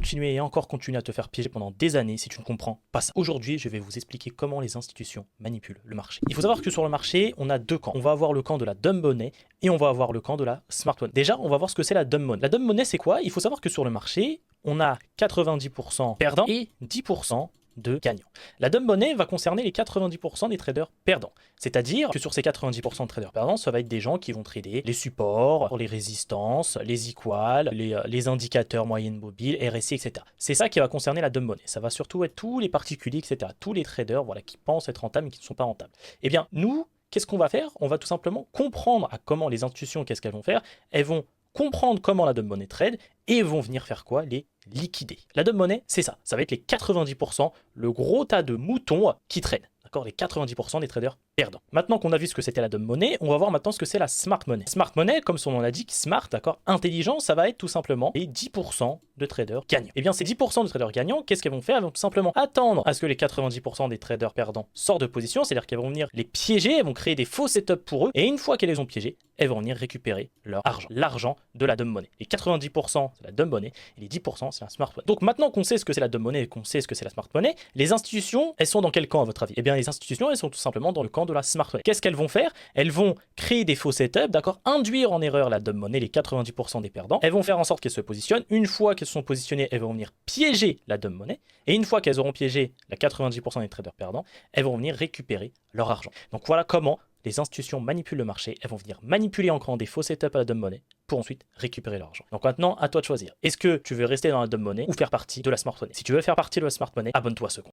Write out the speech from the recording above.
continuer et encore continuer à te faire piéger pendant des années si tu ne comprends pas ça. Aujourd'hui, je vais vous expliquer comment les institutions manipulent le marché. Il faut savoir que sur le marché, on a deux camps. On va avoir le camp de la dumb money et on va avoir le camp de la smart money. Déjà, on va voir ce que c'est la dumb money. La dumb money, c'est quoi? Il faut savoir que sur le marché, on a 90% perdants et 10% de gagnants. La dumb money va concerner les 90% des traders perdants. C'est-à-dire que sur ces 90% de traders perdants, ça va être des gens qui vont trader les supports, les résistances, les equals, les indicateurs moyenne mobile, RSI, etc. C'est ça qui va concerner la dumb money. Ça va surtout être tous les particuliers, etc. Tous les traders voilà, qui pensent être rentables mais qui ne sont pas rentables. Eh bien, nous, qu'est-ce qu'on va faire? On va tout simplement comprendre à comment les institutions, qu'est-ce qu'elles vont faire. Elles vont comprendre comment la dumb money trade et vont venir faire quoi? Les liquider. La dumb money, c'est ça. Ça va être les 90%, le gros tas de moutons qui traînent. D'accord, les 90% des traders perdants. Maintenant qu'on a vu ce que c'était la dumb money, on va voir maintenant ce que c'est la smart money. Smart money, comme son nom l'indique, smart, d'accord, intelligent, ça va être tout simplement les 10% de traders gagnants. Et bien ces 10% de traders gagnants, qu'est-ce qu'elles vont faire? Elles vont tout simplement attendre à ce que les 90% des traders perdants sortent de position, c'est-à-dire qu'elles vont venir les piéger, elles vont créer des faux setups pour eux, et une fois qu'elles les ont piégés, elles vont venir récupérer leur argent, l'argent de la dumb money. Les 90% c'est la dumb money, et les 10% c'est la smart money. Donc maintenant qu'on sait ce que c'est la dumb money et qu'on sait ce que c'est la smart money, les institutions, elles sont dans quel camp à votre avis? Eh bien les institutions, elles sont tout simplement dans le camp de la smart money. Qu'est-ce qu'elles vont faire? Elles vont créer des faux setups, d'accord, induire en erreur la dumb money, les 90% des perdants. Elles vont faire en sorte qu'elles se positionnent. Une fois qu'elles sont positionnées, elles vont venir piéger la dumb money. Et une fois qu'elles auront piégé la 90% des traders perdants, elles vont venir récupérer leur argent. Donc voilà comment les institutions manipulent le marché. Elles vont venir manipuler en créant des faux setups à la dumb money pour ensuite récupérer leur argent. Donc maintenant, à toi de choisir. Est-ce que tu veux rester dans la dumb money ou faire partie de la smart money? Si tu veux faire partie de la smart money, abonne-toi à ce compte.